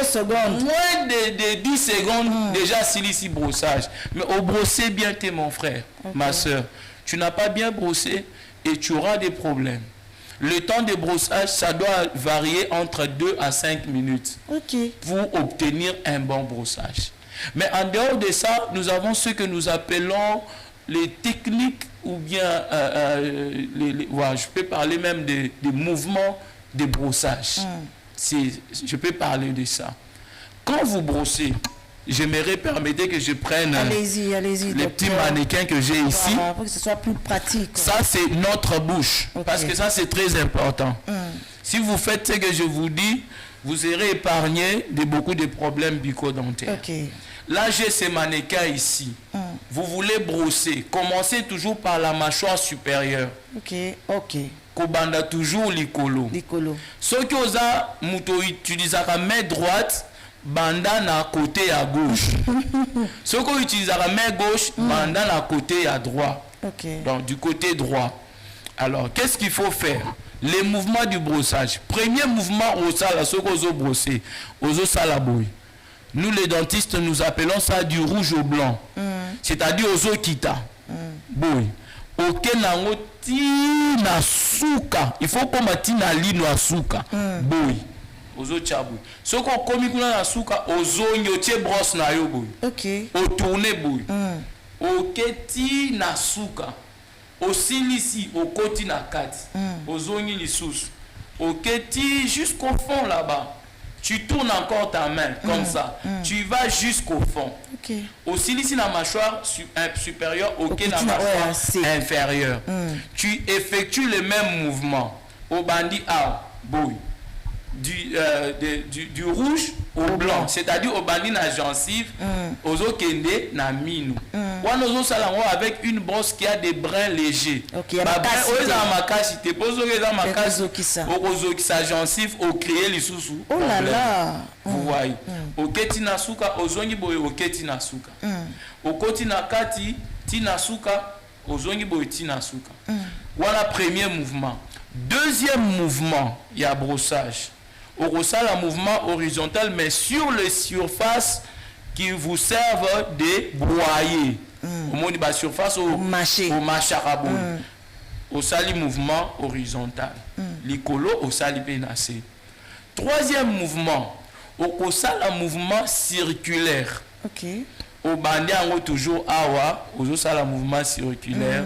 Speaker 1: secondes.
Speaker 5: Moins de 10 secondes, déjà ici brossage. Mais au brosser bien, t'es mon frère, ma soeur. Tu n'as pas bien brossé et tu auras des problèmes. Le temps de brossage, ça doit varier entre 2 à 5 minutes pour obtenir un bon brossage. Mais en dehors de ça, nous avons ce que nous appelons les techniques ou bien, je peux parler même des mouvements de brossage. Je peux parler de ça. Quand vous brossez, j'aimerais permettre que je prenne les petits mannequins que j'ai ici.
Speaker 1: Pour que ce soit plus pratique.
Speaker 5: Ça, c'est notre bouche. Parce que ça, c'est très important. Si vous faites ce que je vous dis, vous serez épargné de beaucoup de problèmes bucco-dentaires. Là, j'ai ces mannequins ici. Vous voulez brosser. Commencez toujours par la mâchoire supérieure. Kobanda toujours l'icolo. Ce que vous avez utilisé la main droite, banda na côté à gauche. Ce que vous utilisez la main gauche, banda na côté à droite. Donc du côté droit. Alors, qu'est-ce qu'il faut faire? Les mouvements du brossage. Premier mouvement au sala, ce que vous avez brossé, au salaboui. Nous, les dentistes, nous appelons ça du rouge au blanc. C'est-à-dire aux okita. Boy. Ok, nango tina suka. Il faut qu'on tina lino asuka. Boy. Ozo chaboui. Ce qu'on commis kuna na suka, ozo nyotie brosse na yo boy. Au tourner boy. Ok, tina suka. Au silisi, au koti na kati. Ozo nyi lisusu. Ok, ti jusqu'au fond là-bas. Tu tournes encore ta main comme ça. Tu vas jusqu'au fond. Aussi ici la mâchoire supérieure, la mâchoire inférieure. Tu effectues le même mouvement. Au bandit A, boy. Du rouge au blanc. C'est-à-dire au bandit na gencive, aux okende na mino. Avec une brosse qui a des brins légers. Sa gencive au créer les sous-sous.
Speaker 1: Oh là là.
Speaker 5: Vous voyez. Au ketina suka, au zongi boy au ketina suka. Au kotina kati, tina suka, au zongi boy tina suka. Voilà premier mouvement. Deuxième mouvement, il y a brossage. Au brossage, un mouvement horizontal, mais sur les surfaces qui vous servent de broyer. Au moins, la surface au macharabou. Au sali mouvement horizontal. L'icolo au sali pénacé. Troisième mouvement, au sali un mouvement circulaire. Au bandé en toujours awa, au sali un mouvement circulaire.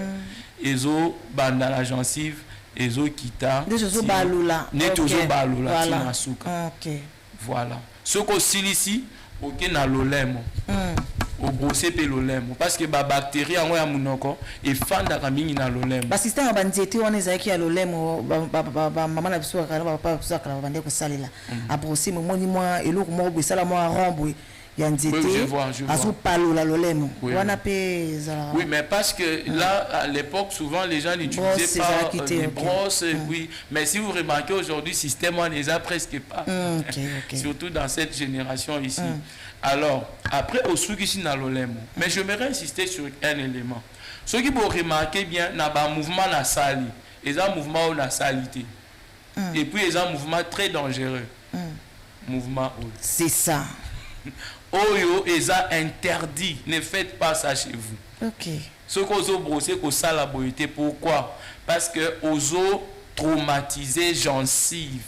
Speaker 5: Et au bandé la gencive. Ezo kita.
Speaker 1: Toujours baloula.
Speaker 5: Tina suka. Voilà. Ce qu'on ici, ok na lolemo. Au brosser pe lolemo. Parce que ba bactéries en ya munoko et fanda kamingi na lolemo.
Speaker 1: Ba système ba nzete on ezaki ya lolemo ba maman na biso kala ba papa biso kala ba bande ko salela. A brosser mo moni moi eloko mo bo sala mo rombo. Oui, je vois. Oui, mais parce que là, à l'époque, souvent, les gens n'utilisaient pas des brosses. Oui. Mais si vous remarquez aujourd'hui, le système, on les a presque pas. Surtout dans cette génération ici. Alors, après, au souk ici, dans l'olemo. Mais je voudrais insister sur un élément. Ce qui vous remarquez bien, il y a un mouvement nasali. Il y a un mouvement nasalité. Et puis, il y a un mouvement très dangereux. Mouvement. C'est ça.
Speaker 5: Oyo eza interdit, ne faites pas ça chez vous. Ce qu'on a brossé que ça la beauté, pourquoi? Parce que ozo traumatisé gencive.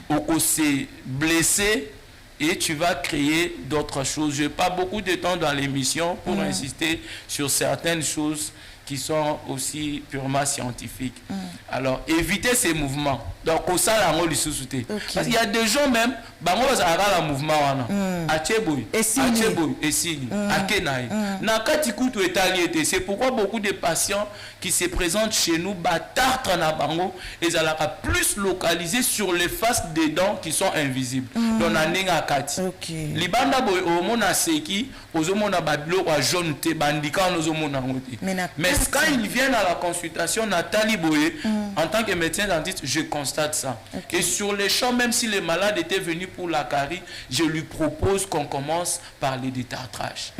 Speaker 5: On s'est blessé et tu vas créer d'autres choses. Je n'ai pas beaucoup de temps dans l'émission pour insister sur certaines choses qui sont aussi purement scientifiques. Alors, évitez ces mouvements. Donc, au ça, la mort sous-souté. Parce qu'il y a des gens même, bango bazara la mouvement wana. Acheboy, acheboy, esili, akenaï. Nakati kutu etaliété. C'est pourquoi beaucoup de patients qui se présentent chez nous, batartre na bango, ils ont plus localisés sur les faces des dents qui sont invisibles. Donc, na nenga kati. Libanda boy, au mona seki, au mona badlo, wa jaune te, bandika, au mona ngote. Mais quand ils viennent à la consultation, Nathalie Boye, en tant que médecin dentiste, je constate ça. Et sur les champs, même si les malades étaient venus pour la carie, je lui propose qu'on commence par les détartrages.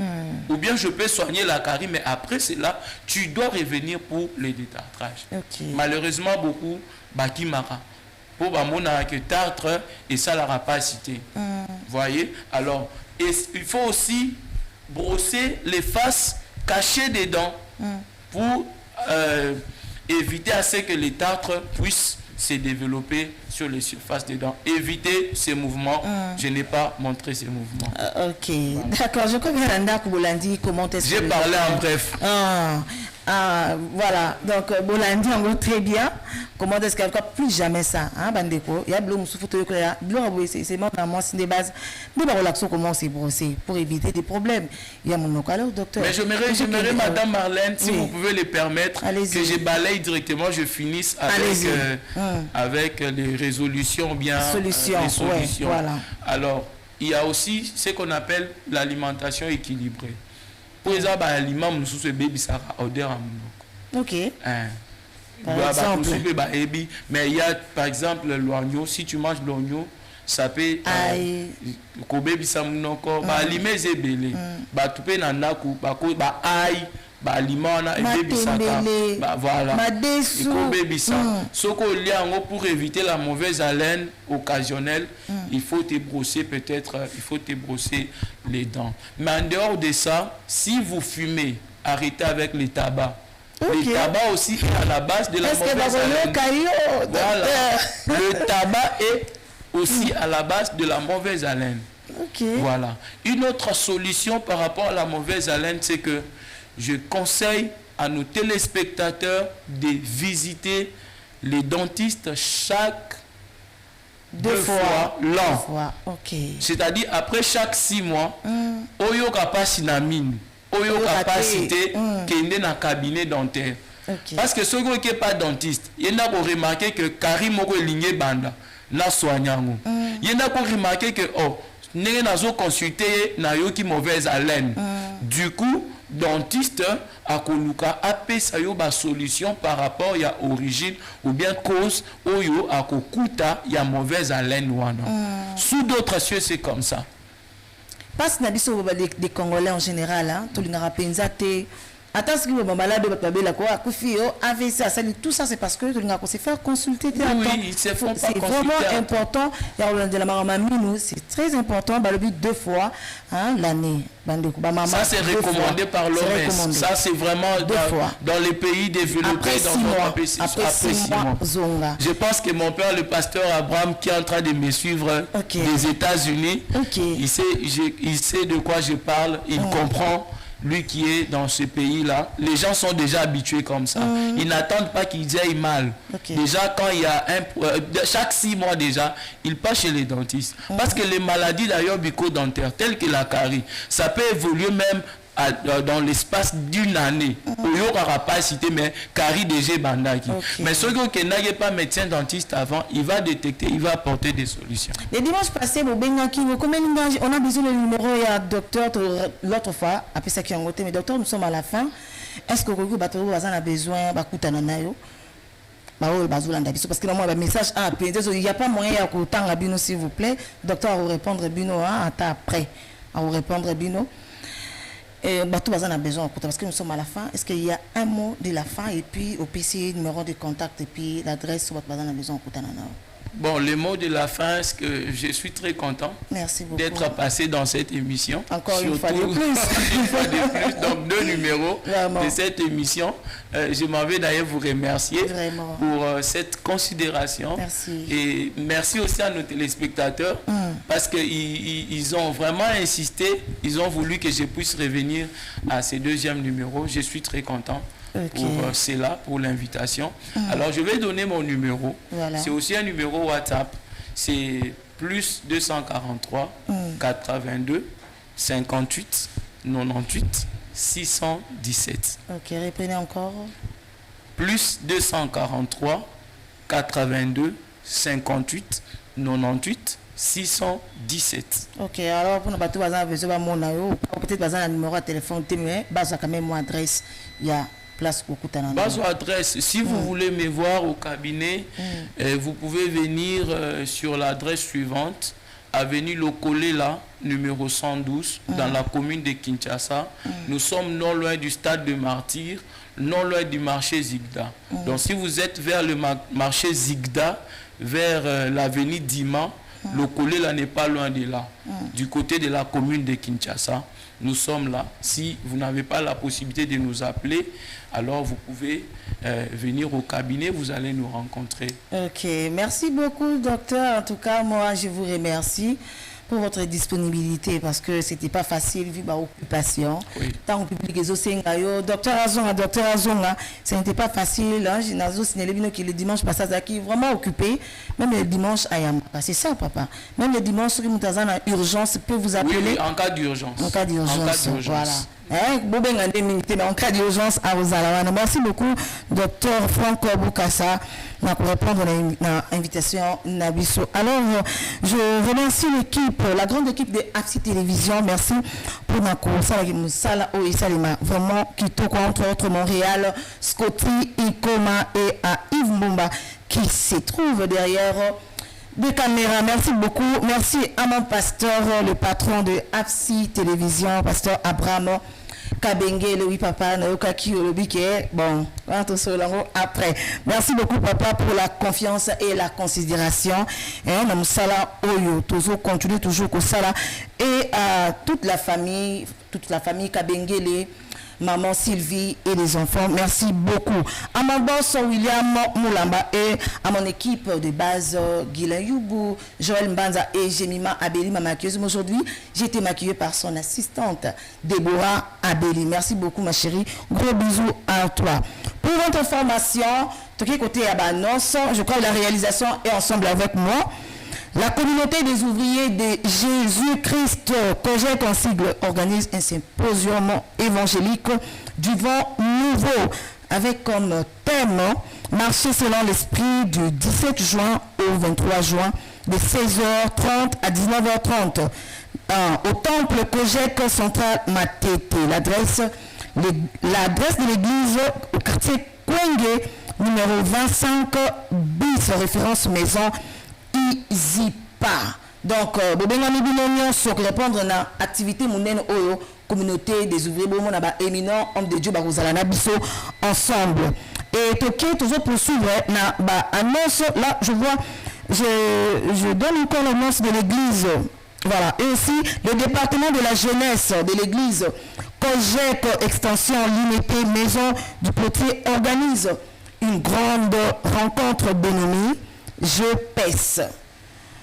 Speaker 5: Ou bien je peux soigner la carie, mais après cela, tu dois revenir pour les détartrages. Malheureusement, beaucoup, Bakimara. pour que tartre et ça la rapacité. Voyez? Alors, il faut aussi brosser les faces cachées des dents pour éviter à ce que les tartres puissent se développer sur les surfaces des dents. Éviter ces mouvements. Je n'ai pas montré ces mouvements.
Speaker 1: Ok, voilà. D'accord. Je crois que Randa Bolandi, comment est-ce que...
Speaker 5: J'ai parlé en bref.
Speaker 1: Voilà, donc Bolandi en gros très bien. Comment est-ce qu'elle ne plus jamais ça, hein, Bandeko. Il y a Blum sous photo, c'est mon amour, c'est des bases. Mais la relaxation comment c'est brossé pour éviter des problèmes. Il y a mon alors, docteur.
Speaker 5: Mais j'aimerais Madame Marlène, si vous pouvez le permettre, que je balaye directement, je finisse avec les résolutions bien. Les solutions.
Speaker 1: Ouais, voilà.
Speaker 5: Alors, il y a aussi ce qu'on appelle l'alimentation équilibrée. Pour les aliments, nous sommes bébés, ça a odeur à mon.
Speaker 1: Ok.
Speaker 5: Par exemple. Mais il y a par exemple l'oignon. Si tu manges l'oignon, ça peut kobe bisa munoko ba alime zebele ba tupe na naku ba ko ba aïe ba aliment na ebe bisaka ba voilà kobe bisa soko liango pour éviter la mauvaise haleine occasionnelle. Il faut te brosser les dents. Mais en dehors de ça, si vous fumez, arrêtez avec les tabacs. Okay. Le tabac aussi est à la base de la mauvaise haleine. Voilà. Le tabac est aussi à la base de la mauvaise haleine.
Speaker 1: Okay.
Speaker 5: Voilà. Une autre solution par rapport à la mauvaise haleine, c'est que je conseille à nos téléspectateurs de visiter les dentistes chaque deux fois l'an.
Speaker 1: Okay.
Speaker 5: C'est-à-dire après chaque 6 mois, oyo kapassinamine, oyo capacité kende na cabinet dentaire.
Speaker 1: Okay.
Speaker 5: Parce que ceux qui n'est pas dentiste, il y en a qui ont remarqué que Karim moko ligne banda na soignango. Il y en a qui ont remarqué que n'est pas consulté na yo qui mauvaise haleine. Du coup, dentiste a koluka apé sa yo ba solution par rapport à origine ou bien cause oyo a kokuta ya mauvaise haleine wana. Sous d'autres cieux c'est comme ça.
Speaker 1: Parce que les Congolais en général, hein, tout le monde attends ce que vous malade tout ça c'est parce que tout le monde se faire consulter.
Speaker 5: Oui, c'est
Speaker 1: vraiment important. C'est très important. Le but 2 fois l'année.
Speaker 5: Ça c'est recommandé par l'OMS. Ça c'est vraiment dans les pays développés. Après 6 mois. Je pense que mon père, le pasteur Abraham, qui est en train de me suivre des États-Unis, il sait de quoi je parle, il comprend. Lui qui est dans ce pays-là, les gens sont déjà habitués comme ça. Ils n'attendent pas qu'ils aient mal. Déjà, quand il y a chaque 6 mois déjà, ils passent chez les dentistes. Parce que les maladies d'ailleurs bucco-dentaires, telles que la carie, ça peut évoluer même dans l'espace d'une année. Il n'y aura pas cité, mais carie déjà bandaki. Mais ceux qui n'ont pas médecin dentiste avant, il va détecter, il va apporter des solutions.
Speaker 1: Le dimanche passé, on a besoin du numéro, il y a docteur l'autre fois, après ça qui a noté, mais docteur, nous sommes à la fin. Est-ce que vous avez besoin de parce que normalement, le message il n'y a pas moyen de Bino, s'il vous plaît. Docteur, à vous répondre Bino, après. À vous répondre Bino. Et tout a besoin parce que nous sommes à la fin. Est-ce qu'il y a un mot de la fin et puis au PC numéro de contact et puis l'adresse sur votre besoin.
Speaker 5: Bon, le mot de la fin, c'est que je suis très content d'être passé dans cette émission.
Speaker 1: Encore une fois de plus.
Speaker 5: Une fois de plus, donc 2 numéros de cette émission. Je m'en vais d'ailleurs vous remercier pour cette considération.
Speaker 1: Merci.
Speaker 5: Et merci aussi à nos téléspectateurs parce qu'ils ont vraiment insisté, ils ont voulu que je puisse revenir à ce 2e numéro. Je suis très content. Pour cela, pour l'invitation. Alors je vais donner mon numéro. C'est aussi un numéro WhatsApp. C'est plus 243 82 58 98 617.
Speaker 1: Ok, reprenez encore.
Speaker 5: Plus 243 82 58 98 617.
Speaker 1: Ok, alors pour nous battre, peut-être un numéro de téléphone, mais quand même mon adresse, il y a place pour
Speaker 5: Bazo adresse. Si vous voulez me voir au cabinet, vous pouvez venir sur l'adresse suivante, avenue Lokolela, numéro 112, dans la commune de Kinshasa. Nous sommes non loin du stade de Martyrs, non loin du marché Zigda. Donc si vous êtes vers le marché Zigda, vers l'avenue Dima. Le collet là n'est pas loin de là. Du côté de la commune de Kinshasa, nous sommes là. Si vous n'avez pas la possibilité de nous appeler, alors vous pouvez venir au cabinet, vous allez nous rencontrer.
Speaker 1: Ok, merci beaucoup, docteur. En tout cas, moi, je vous remercie pour votre disponibilité parce que c'était pas facile vu l'occupation.
Speaker 5: Oui.
Speaker 1: Tant au public docteur Azonga, ce n'était pas facile. Hein? Qui le dimanche passé, qui est vraiment occupé. Même le dimanche, c'est ça, papa. Même le dimanche, si vous avez une urgence, peut vous appeler.
Speaker 5: Oui, en cas d'urgence.
Speaker 1: En cas d'urgence, voilà.
Speaker 5: Hein?
Speaker 1: En cas d'urgence à Ozalawana. Merci beaucoup, docteur Franck Boukassa, pour répondre à l'invitation Nabiso. Alors, je remercie l'équipe, la grande équipe de AFSI Télévision. Merci pour ma course. Vraiment, qui toque entre autres Montréal, Scotty, Ikoma et à Yves Mumba qui se trouve derrière des caméras. Merci beaucoup. Merci à mon pasteur, le patron de AFSI Télévision, pasteur Abraham Kabenge, le oui papa, Naokaki, le biquet. Bon, après. Merci beaucoup papa pour la confiance et la considération. Et on Oyo, toujours continue toujours comme ça là. Et à toute la famille Kabengele, maman Sylvie et les enfants, merci beaucoup. À mon boss William Moulamba et à mon équipe de base Guilain Youbou, Joël Mbanza et Jemima Abeli, ma maquilleuse. Aujourd'hui, j'ai été maquillée par son assistante Déborah Abeli. Merci beaucoup ma chérie. Gros bisous à toi. Pour votre information, tout côté à Banos, je crois que la réalisation est ensemble avec moi. La communauté des ouvriers de Jésus-Christ, Cogec en sigle, organise un symposium évangélique du vent nouveau avec comme thème marcher selon l'esprit du 17 juin au 23 juin de 16h30 à 19h30 au temple Cogec central Matete. L'adresse de l'église au quartier Kwenge, numéro 25 bis, référence maison Izipa. Donc, Bobengami Binonio, sur répondre à l'activité mondaine Oyo, communauté des ouvriers, bon, na éminent, homme de Dieu, Barozalana Bisso, ensemble. Et Toké, toujours poursuivre, na annonce, là, je vois, je donne encore l'annonce de l'église. Voilà. Et aussi, le département de la jeunesse de l'église, Cogec, extension limitée, maison du potier, organise une grande rencontre dénommée Je pèse.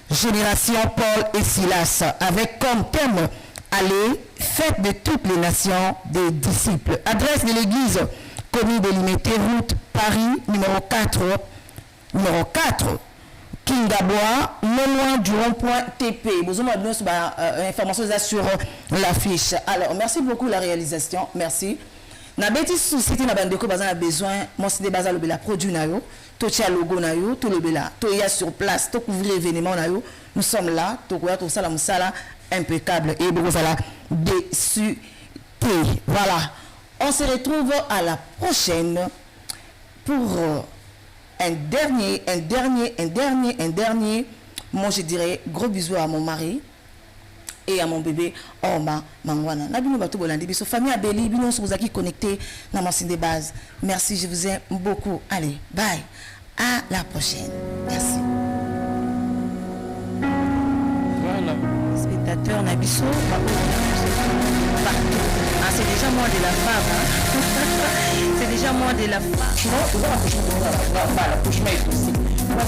Speaker 1: Génération Paul et Silas, avec comme thème Allez, fête de toutes les nations des disciples. Adresse de l'église, commune délimitée, route Paris, numéro 4, Kingabois, non loin du rond-point TP. Vous avez besoin d'informations sur l'affiche. Alors, merci beaucoup la réalisation. Merci. Na bêtise société na bande ko bazana besoin moi c'est des bases le bela produit na yo to tia logo na yo to le bela to ya sur place to couvrir événement na yo nous sommes là to ko ya to sala musala impeccable et beaucoup ça là dessus. Voilà, on se retrouve à la prochaine pour un dernier moi je dirais gros bisous à mon mari et à mon bébé Oma Mangwana. Nabino bato bolandi biso famille Abeli bino so vous connecté dans mon signe de base. Merci, je vous aime beaucoup. Allez, bye. À la prochaine. Merci.
Speaker 5: Voilà.
Speaker 1: Spectateurs Nabiso, partout. Ah, c'est déjà moi de la femme. Hein? C'est déjà moi de la femme.
Speaker 3: Quand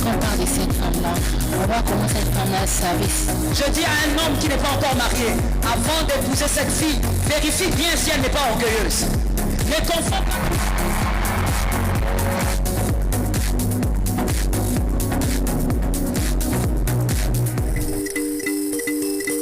Speaker 3: on parle de cette femme-là, on voit comment cette femme-là savait.
Speaker 4: Je dis à un homme qui n'est pas encore marié, avant d'épouser cette fille, vérifie bien si elle n'est pas orgueilleuse. Ne confonds pas.